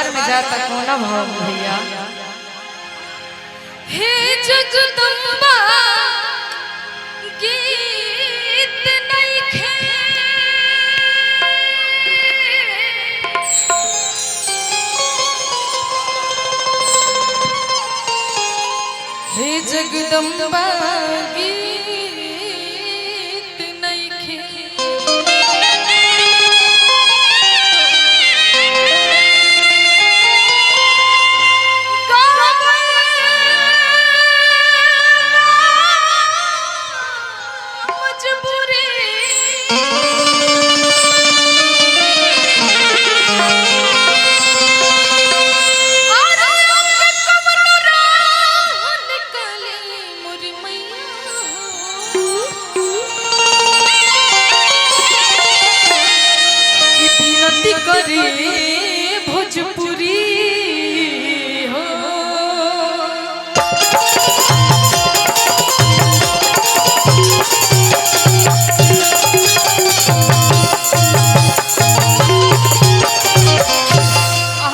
दरबार में जाता कोना भाव भैया। हे जगदम्बा गीत नइखे, हे जगदम्बा गीत नइखे, करी भोजपुरी हो।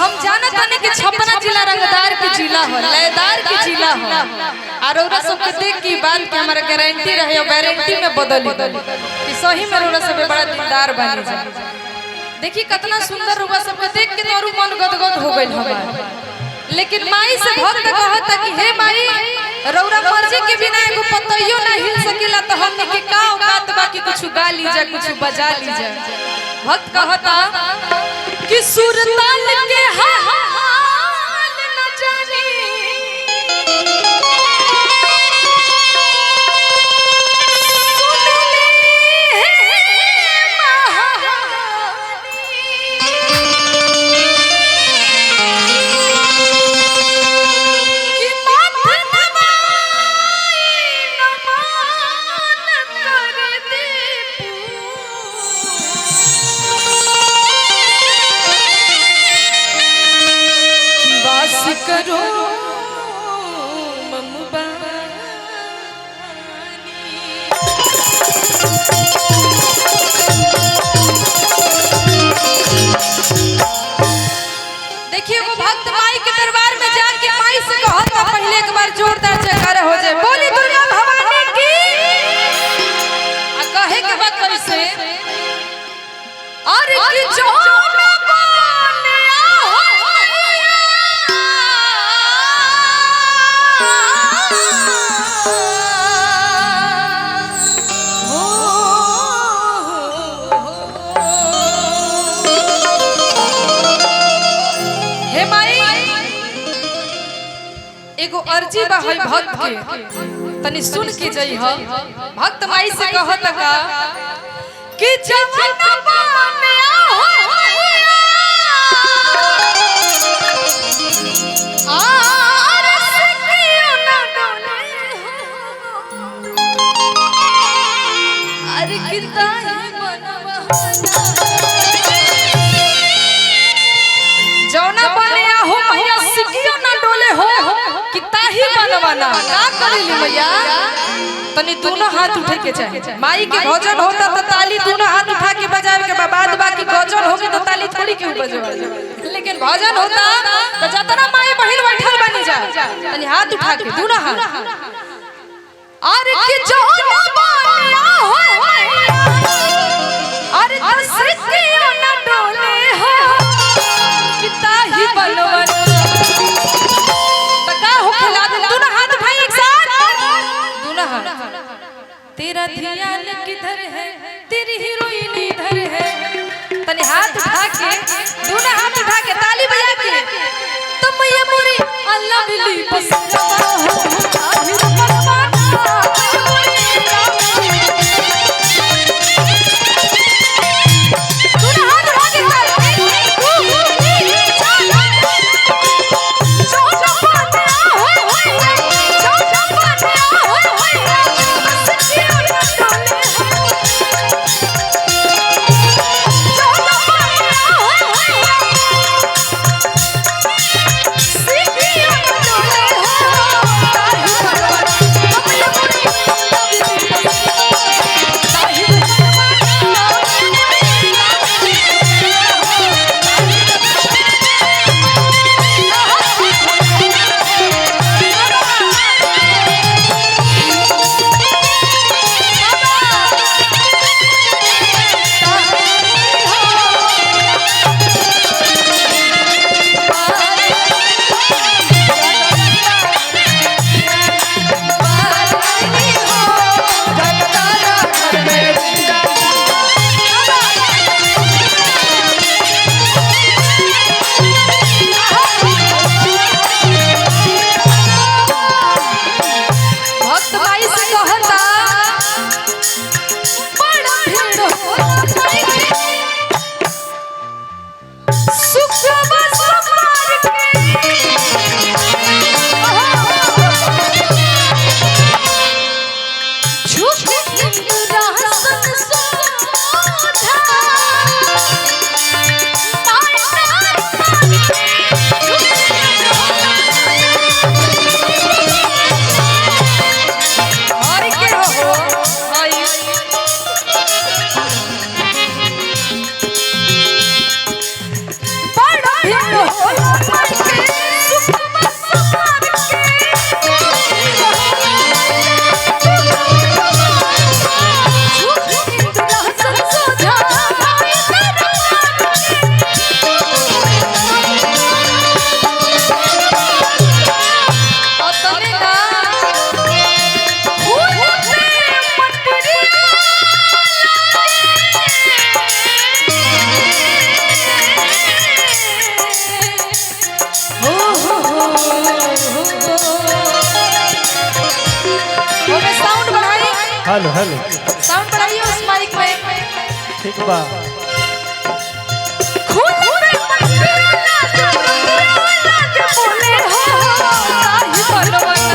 हम जानत हनी कि छपरा जिला रंगदार के जिला हो, लयदार के जिला हो, और ओरा सब के देख की बात के हमारा गारंटी रहे और गारंटी में बदली कि सही में ओरा सब बड़ा दिलदार बनी जाए। देखी कितना सुंदर रुआ सबके देख के तोरू मन गदगद हो गइल हमार। लेकिन माई से भक्त कहता कि हे माई रौरा मर्जी के बिना एगो पतइयो ना हिल सकेला तो हमनी के का औकात बा कि कुछ गा लीजा कुछ बजा लीजा। भक्त कहता कि सुरताल के हाल न जानी, करो देखिए वो भक्त माई के दरबार में जाके माई से कहता पहले एक बार जोरदार जयकारा हो जाए, बोली दुर्गा भवानी की। आ कहे के बाद कैसे और कि जो एगो अर्जी बा है भक्त के तनी सुन के जई ह। भक्त माई से कहत का कि जवन बने आर सकियो न डोले अरे किताई बनवा जौना बने हो मैया सकियो न डोले हो किताही बनवाना का करेली मैया। तनी दोनों हाथ उठे के चाहे, माई के भजन होता तो ताली दोनों हाथ उठा के बजावे के बाद बाकी गजन होगे तो ताली थोड़ी क्यों बजवा, लेकिन भजन होता तो जतना माई बहिन बैठल बनी जा तनी हाथ उठा के दोनों हाथ अरे कि जो बनिया हो अरे तसकियो न डोले हो किताही बनवाना तेरा ध्यान किधर है तेरी हीरोइन इधर है। तनी हाथ उठा के दोनों हाथ उठा के ताली बजा के तुम ये मोरी अल्लाह बिली पसंद हो दोनों हाथ उठा के हेलो हेलो साउंड बढ़ाइए उस माइक में। ठीक बा बोले हो काहे बनवना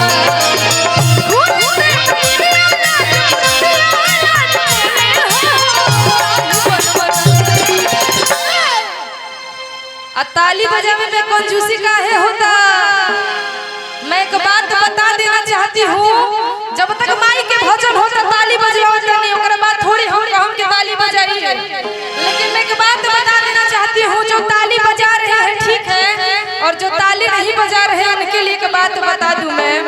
ताली बजावे में कंजूसी काहे होता। मैं एक बात बता देना चाहती हूँ, जब तक माई के भजन होता ताली बजाओ नहीं, ओकरा बाद थोड़ी हम के ताली बजाई। लेकिन मैं एक बात बता देना चाहती हूँ, जो ताली बजा रहे हैं ठीक है, और जो ताली नहीं बजा रहे हैं उनके लिए एक बात बता दूं मैं।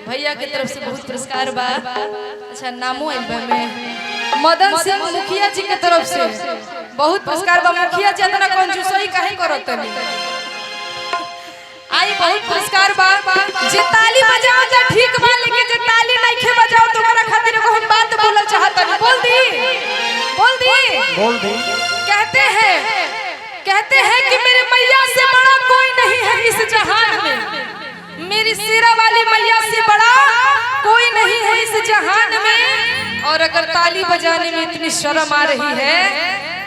भैया की तरफ से बहुत पुरस्कार बा। अच्छा नामो एल्बम में मदन सिंह मुखिया जी के तरफ से बहुत पुरस्कार बा। मुखिया जी इतना कंजूसई काहे करत नहीं। आई बहुत पुरस्कार बा। जे ताली बजाओ त ठीक बा, लेकिन जे ताली नहीं बजाओ तो ओकरा खातिर को हम बात बोलल चाहत नहीं। बोल दी कहते हैं कि मेरी मैया से बड़ा कोई नहीं है इस जहान में। मेरी सिरा वाली मैया से बड़ा कोई नहीं है इस जहान में। और अगर ताली बजाने में इतनी शर्म आ रही है,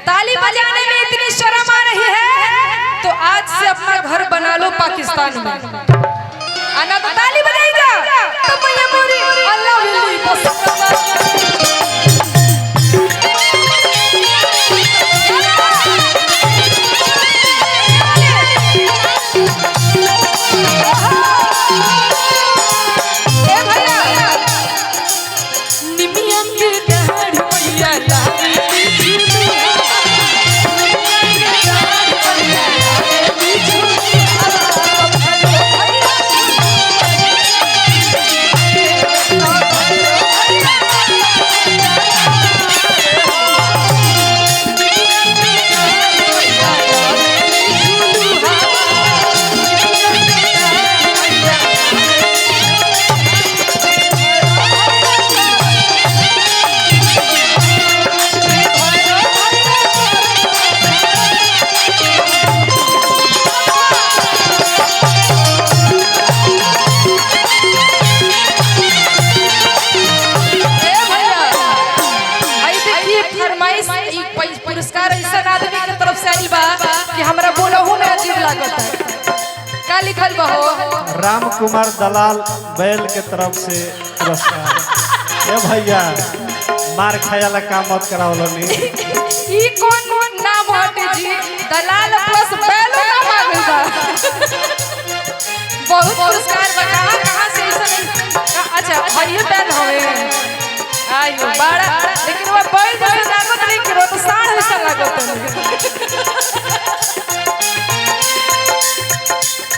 ताली बजाने में इतनी शर्म आ रही है, तो आज से अपना घर बना लो पाकिस्तान में। आना तो ताली बजाई जा तो मैया मोरी अल्लाह विली तो पुरस्कार ऐसा आदमी के तरफ से आइल बा कि हमरा बोलहु में अजीब लागत है। का लिखल बा हो? राम कुमार दलाल बैल के तरफ से पुरस्कार। ए भैया मार खायाला काम मत करावलो नी। ई कौन नाम हटे जी? दलाल प्लस बैल का मांगल बा। बहुत पुरस्कार बा। कहां से ऐसा? अच्छा हरियो बैल होवे। आयो बड़ा, लेकिन वो बैल जैसे लागत नहीं करो तो साढ़ ऐसा लागत है।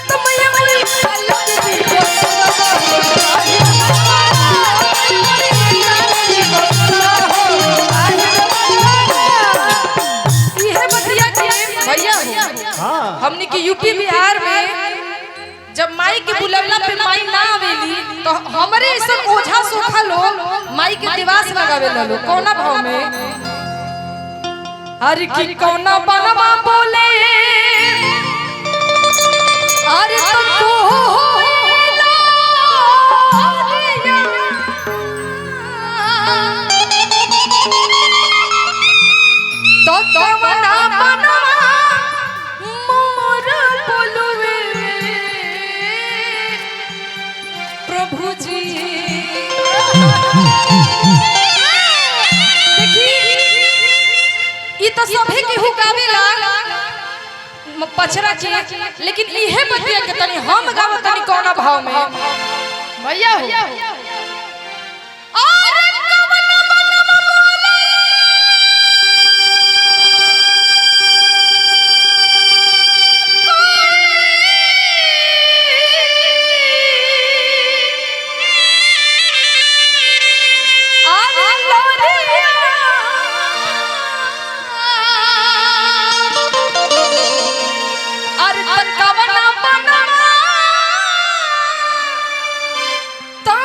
तो मैया मोरी अल्लाह के दी को ये बतिया के भैया हां हमनी के यूपी बिहार में जब माई के बुलवला पे माई ना आवेली तो हमरे ऐसा ओझा सोखा लोग माई के दिवास लगावे लो। कौना भाव में? अरे की कौना बनवा बोले अरे तो कौना बनवा मोर बोलवे प्रभु जी। देखी तो सभे के हुकावेला पछरा के, लेकिन इहे बतिया के तनी हम गाव तनी कौना भाव में भैया हो। अरे कवना बनवा बोले अरे लोरिया अरे कवना बनवा तम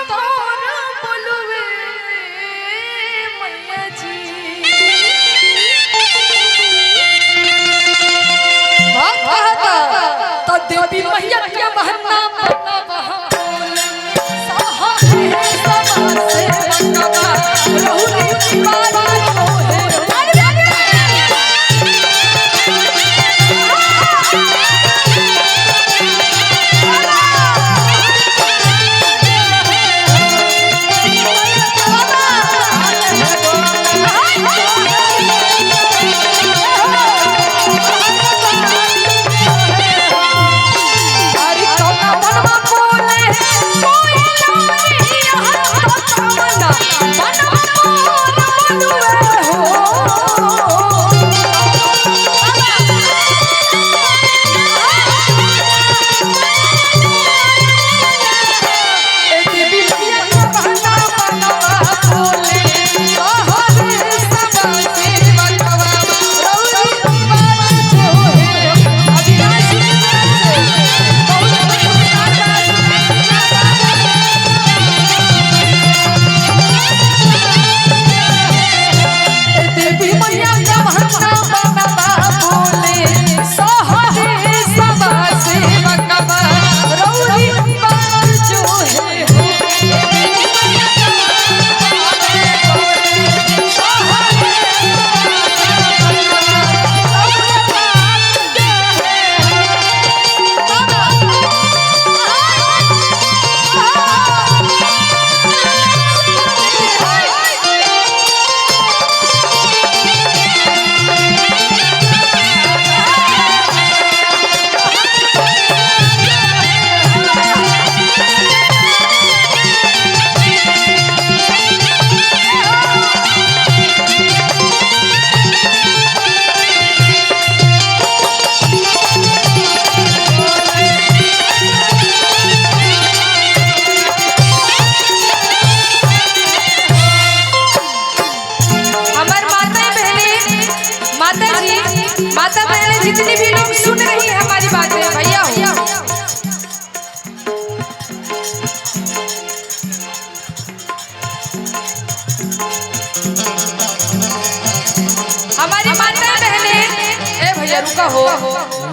हमका हो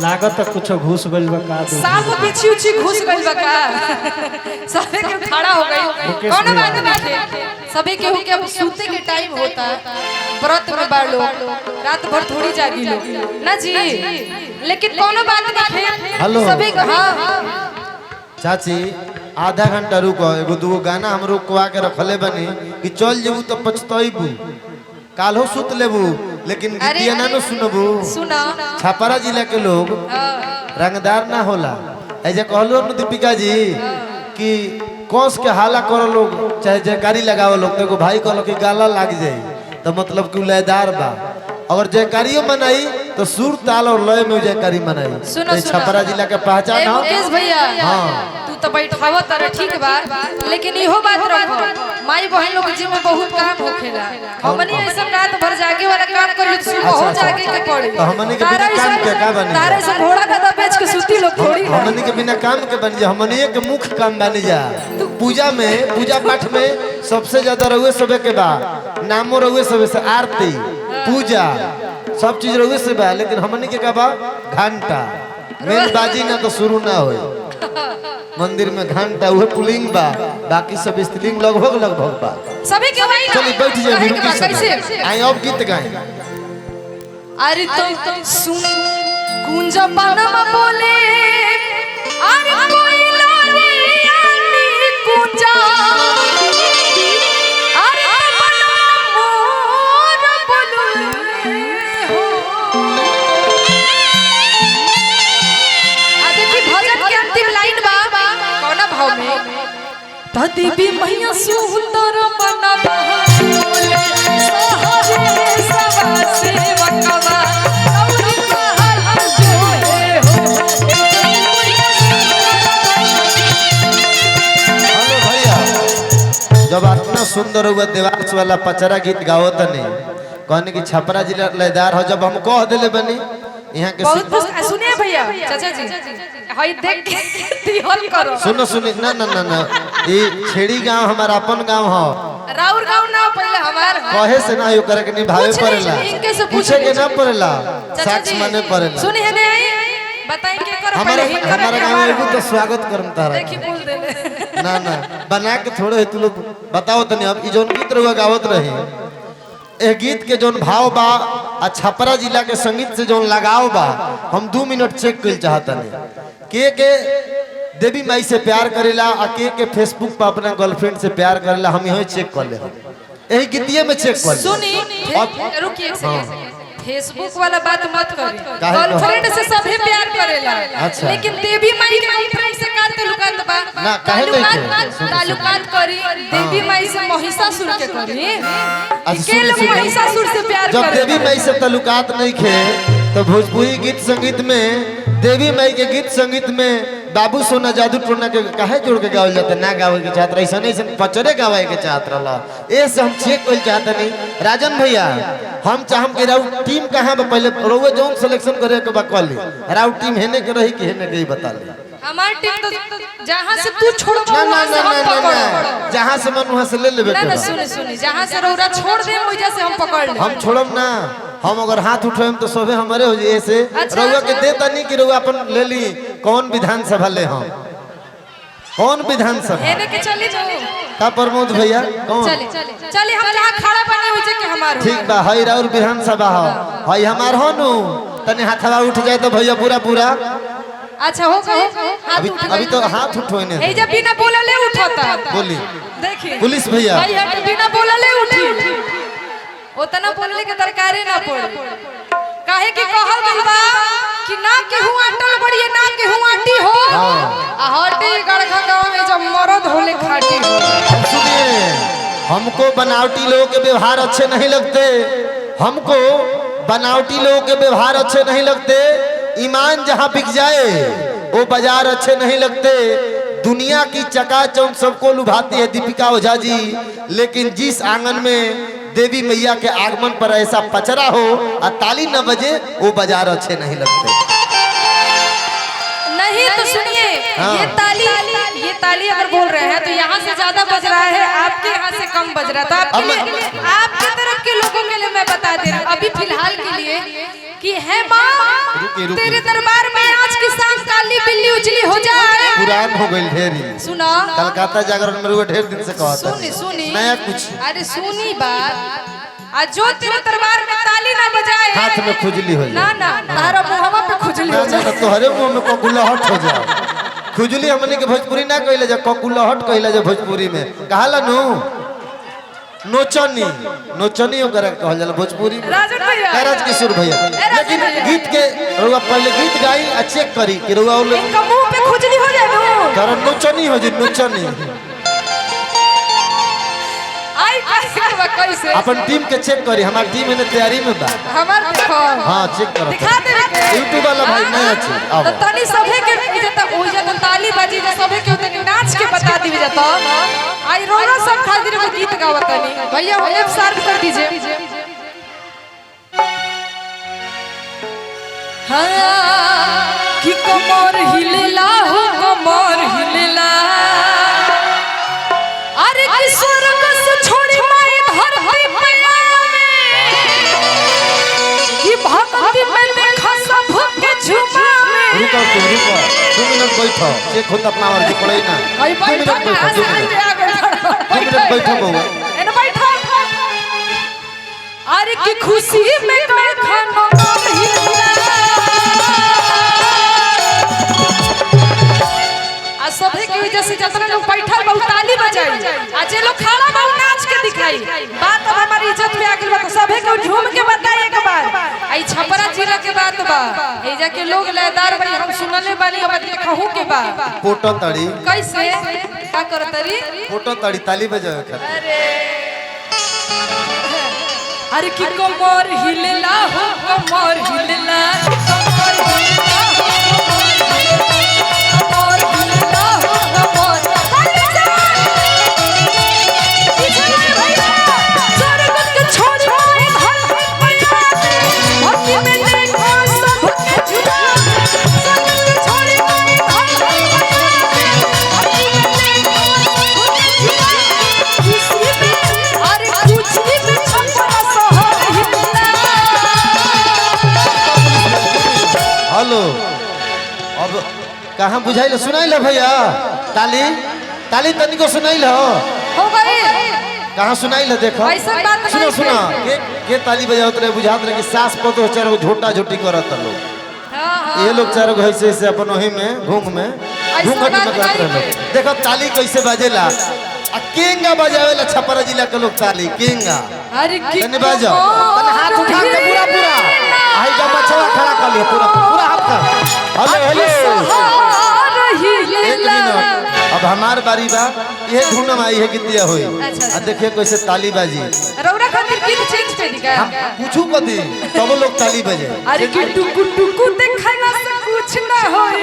लागत कुछ घुस गइल बा का दो सांप बिच्छी उच्छी घुस गइल बा का सबे के खड़ा हो गई मुकेश कौन भैया। बात नहीं सबे के हो के अब सूते के टाइम होता है व्रत में बाड़ लोग रात भर थोड़ी जागी लोग ना जी लेकिन कोनो बात नहीं हेलो। सबे हां चाची आधा घंटा रुको, एगो दूगो गाना हम रुकवा के रखले बनी कि चल जेबू तो पछतइबू, काल्हो सुत लेबू लेकिन अरे, गीतिया ना सुनबू। सुना छापारा जिला के लोग रंगदार ना होला, ऐसे कहलो न दीपिका जी कि कोस के हाला करो लोग चाहे जयकारी लगाओ लोग, तो एगो भाई कहलो कि गाला लाग जाई तो मतलब कि लयदार बा, अगर जयकारियों मनाई तो सुर ताल और लय में जयकारी मनाई। सुनो, तो सुनो। छपरा जिला के पहचान हो। मुकेश भैया हाँ। तू तो बैठावा तारा ठीक बा लेकिन इहो बात रखो माई बहन लोग जी में बहुत काम होखेला, हमनी ऐसा रात भर जागे वाला काम करी तो सुबह हो जागे के पड़ी तो हमनी के बिना काम के का बनी? तारे से घोड़ा का बेच के सूती लोग थोड़ी ना। हमनी के बिना काम के बन जा, हमनी के मुख्य काम बन जा। पूजा में पूजा पाठ में सबसे ज्यादा रहुए सबे के बा, नामो रहुए सबे से आरती पूजा सब चीज रहुए से बा, लेकिन हमनी के का बा घंटा मेन बाजी ना तो शुरू ना होई। मंदिर में घंटा उहे पुलिंग बा, बाकी सब स्त्रीलिंग लगभग बा। सभी के वही चलिए बैठ जाइए, कहे के रुकी बा, सब कैसे आई अब गीत गाएं। अरे तो सुन कुंज पनमा बोले अरे कोई लालिया नी कुंजा अरे पनमा मोर बोले हो आ देखी भजन के अंतिम लाइन बा कौना भाव में त देवी मैया सुंदर बनवा बोले सहरे सवा सेवकवा और महल जोहे हो हेलो भैया, जब इतना सुंदर हुआ देवास वाला पचरा गीत गाओ तने कहने की छपरा जिला लयदार हो, जब हम कह दिले बनी यहाँ के बहुत बहुत सुनिए भैया चाचा जी हई देख के तिहल करो सुनो सुनो ना ना ना ना, ये छेड़ी गांव हमारा अपन गांव हो, राउर गांव ना पहले हमार कहे से ना यो करे के निभावे पूछ ली, पड़ेला, इनके से पूछ पूछे के ली। ना पड़ेला, चाचा साक्ष जी माने पड़ेला। सुनिए ने आई बताई के करो हमारा पहले ही हमारा गांव में एगो तो स्वागत करम तारा देखी बोल देले ना ना बना के थोड़े तू लोग बताओ तनी। अब ई जोन गीत रहुआ गावत रहे, ए गीत के जोन भाव बा आ छपरा जिला के संगीत से जोन लगाव बा, हम 2 मिनट चेक कर चाहतनी के देवी माई से प्यार करेला आ के फेसबुक पर अपना गर्लफ्रेंड से प्यार करेला, हम यही चेक कर ले, यही गीतिये में चेक कर ले। सुनी अब रुकिए एक सेकंड फेसबुक वाला बात मत करी, काहे गर्लफ्रेंड से सभी प्यार करेला अच्छा। लेकिन देवी माई के गर्लफ्रेंड से का ताल्लुकात बा? ना, काहे नहीं के? ताल्लुकात करी देवी माई से महिषासुर के करी अच्छा, के लोग सुनिए। महिषासुर से प्यार जब करे देवी माई से ताल्लुकात नहीं खे तो भोजपुरी गीत संगीत में देवी माई के गीत संगीत में बाबू सोना जादू टोना के काहे जोड़ के गावल जाता, ना गावे के चाहत रही सने पचरे गावे के चाहत रहला, ए से हम चेक कइल चाहत नहीं। राजन भैया हम चाहम के राउ टीम कहां बा, पहले रोवे जोन सिलेक्शन करे के बा कॉली राउ टीम हेने के रही कि हेने के ही बता ले। हमार टीम तो जहां से तू छोड़ ना ना ना ना ना, ना जहां से मन वहां से ले लेबे ना के ना बा। सुने सुने जहां से रौरा छोड़ दे वजह से हम पकड़ ले हम छोड़म ना, हम अगर हाथ उठाएम तो सबे हमारे हो जाए ऐसे। अच्छा, रउआ के अच्छा। देता नहीं कि रउआ अपन ले ली कौन विधानसभा ले, हम कौन विधानसभा हेने के चली जाओ का प्रमोद भैया कौन? चली चली हम जहां खड़ा बने हो जे के हमार हो। ठीक बा, हई राउर विधानसभा हो, हई हमार हो नु, तने हाथवा उठ जाए तो भैया पूरा पूरा। अच्छा हो गए अभी अभी तो हाथ उठोने ए जब बिना बोलले उठता बोली देखी पुलिस भैया। भाई हट बिना बोलले उठी उतना बोलले के दरकारे ना पड़े काहे कि कहल गइल बा कि ना केहू आटल बड़िए ना केहू आटी हो आ हटी गड़खा गांव में जब मरद होले खाटी हो। हम सुनिए, हमको बनावटी लोगों के व्यवहार अच्छे नहीं लगते, हमको बनावटी लोगों के व्यवहार अच्छे नहीं लगते, ईमान जहाँ बिक जाए वो बाजार अच्छे नहीं लगते। दुनिया की चकाचौंध सबको लुभाती है दीपिका ओझा जी, लेकिन जिस आंगन में देवी मैया के आगमन पर ऐसा पचरा हो और ताली न बजे वो बाजार अच्छे नहीं लगते। नहीं तो सुनिए हाँ। ये ताली अगर बोल रहे हैं तो यहाँ से ज्यादा बज रहा है, आपके यहाँ से कम बज रहा है। तो आपके लिए आपकी तरफ के लोगों के लिए मैं बता दे रहा हूँ अभी फिलहाल के लिए कि है माँ रुकी, रुकी। तेरे दरबार में आज की शाम काली बिल्ली उजली हो जाए। पुरान हो गई ढेरी। सुना कलकत्ता जागरण में रुआ ढेर दिन से कहता सुनी सुनी नया कुछ अरे सुनी बात आज जो तेरे दरबार में ताली ना बजाए हाथ में खुजली हो ना जाए। ना तारा मुहवा पे खुजली ना हो ना जाए। तोहरे मुंह में कोकुलहट हो जाए। खुजली हमने के भोजपुरी ना कहले जा कोकुलहट कहले जा भोजपुरी में कहाला नु नोचनी नोचनी ओकरा कहल जाला भोजपुरी में। राजन भैया कैराज किशोर भैया लेकिन भैया। गीत के रुआ पहले गीत गाई आ चेक करी कि रुआ इनका मुंह पे खुजली हो जाए नो कर नोचनी हो जी नोचनी। आई कैसे अपन टीम के चेक करी हमार टीम है तैयारी में बा। हमार देखो हां चेक करो दिखा दे यूट्यूब वाला भाई नहीं अच्छे तो अब तनी सभे के इज्जत हो जाता ताली बाजी जे सभे के उतनी नाच के बता दी जाता आई रोना सब खातिर वो गीत गावतनी भैया वो एक शार्प कर दीजिए। हाँ कि कमर हिलेला हो कमर हिलेला अरे कि स्वर्ग से छोड़ी माई धरती पे आवे कि भक्ति में देखा सब के झुमावे। रुको 2 मिनट बैठो चेक होता अपना और पड़े ना आई 2 मिनट बैठो बैठो 2 मिनट बैठो बउआ एने बैठो अरे की खुशी में मैं खाना आ सभे की वजह से जतना लोग बैठल बहु ताली बजाई आ जे लोग खड़ा बहु नाच के दिखाई बात अब हमारी इज्जत में आ गेल बा तो सभे के झूम के बताई एक बार आई छपरा जिला के बात बा ए जा के लोग लयदार भाई हम सुनले बानी अब देखहु के बा फोटो तड़ी कैसे का करतरी फोटो तड़ी ताली बजावे खातिर अरे अरे कि कमर हिलेला हो कमर हिलेला कमर हिलेला हो कमर स्वर्ग के छोड़ मारे धरती में देखो सब के झुला स्वर्ग के छोड़ मारे धरती में देखो सब के झुला अरे कुछ भी छपरा शहर हिलेला। हेलो अब कहां बुझाइल सुनाइल भैया ताली ताली तनिको सुनाइल हो गई कहां सुनाइल देखो ऐसा बात नहीं सुनो सुनो है। के ताली बजावत रहे बुझात रहे कि सास पतो चार गो झोटा झोटी करत लोग हाँ ये लोग चार गो ऐसे ऐसे अपन वही में घूंग में घूंघट में बात करत नहीं रहे लोग। देखो ताली कैसे बजेला आ केंगा बजावेला छपरा जिला के लोग ताली केंगा अरे की तने बजाओ तने हाथ उठा के पूरा पूरा आई का मछवा खड़ा कर लिया पूरा पूरा हाथ का हेलो एक मिनट अब हमार बारी बा ये धुनम आई है गीतिया होई अच्छा। आ देखिए कैसे ताली बाजी रौरा खातिर गीत चेंज पे दिखा हम पूछू कदी तब लोग ताली बजे अरे कि टुकु टुकु देखना से कुछ ना होए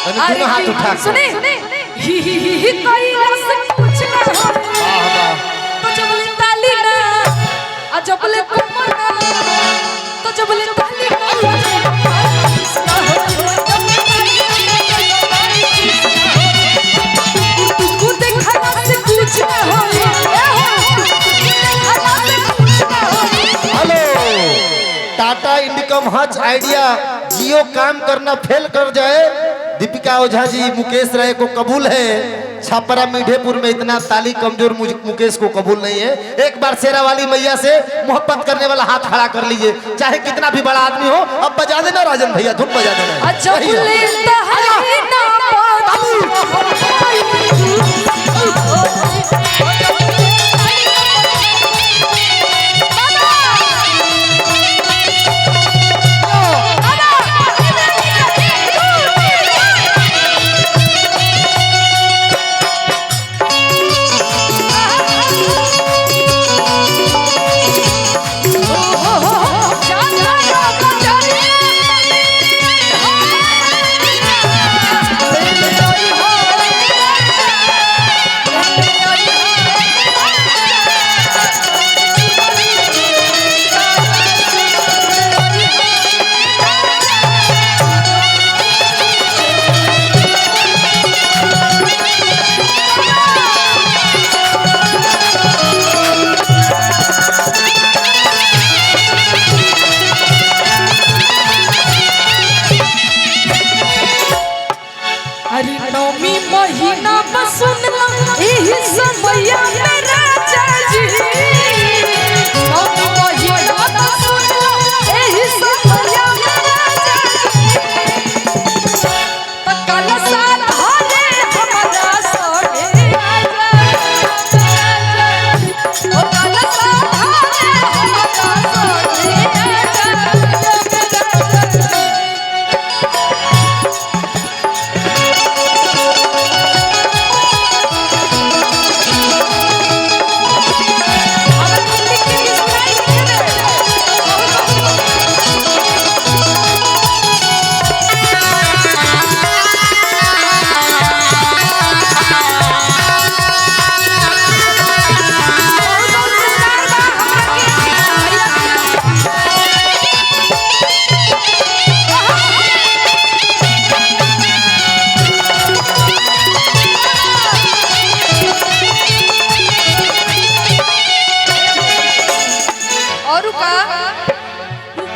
तने दोनों हाथ उठा के सुने ही कइला से कुछ ना होए वाह वाह तो जब ले ताली ना आ जब ले कमर ना तो जब ले ताली ना टुकु देखना से कुछ ना होए हेलो टाटा इंडिकम हज आइडिया जियो काम करना फेल कर जाए दीपिका ओझा जी मुकेश राय को कबूल है छापरा मीठेपुर में इतना ताली कमजोर मुकेश को कबूल नहीं है एक बार शेरा वाली मैया से मोहब्बत करने वाला हाथ खड़ा कर लीजिए चाहे कितना भी बड़ा आदमी हो अब बजा देना राजन भैया धुन बजा देना जब ले तहरी ना हरि नौमी महीना बसुनला एही समैया में राजा जी नौमी महीना बसुनला एही समैया में राजा जी तकल साथ हरे हमरा सोहे आजा ओ कल साथ हरे हमरा सोहे आजा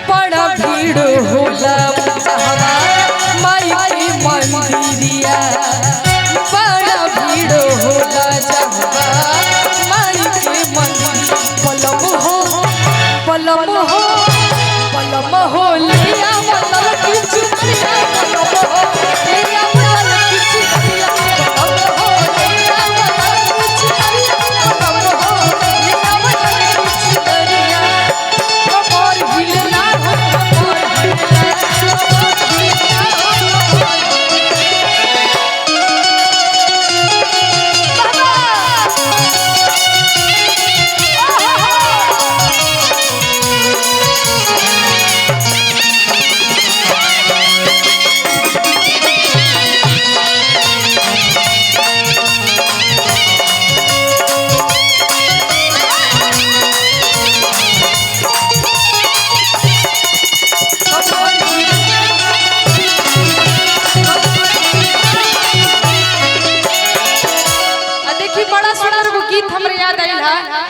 बड़ा भीड़ होला हवा माई के मंदिरिया बड़ा भीड़ होला जहवा माई के मंदिर पलम हो लिया मतलब कुछ लिया पलम हो लिया मतलब कुछ लिया पलम हो लिया मतलब कुछ लिया पलम हो लिया मतलब कुछ लिया कमर हिलना हो बड़ा सुंदर वो गीत हमरे याद आई है।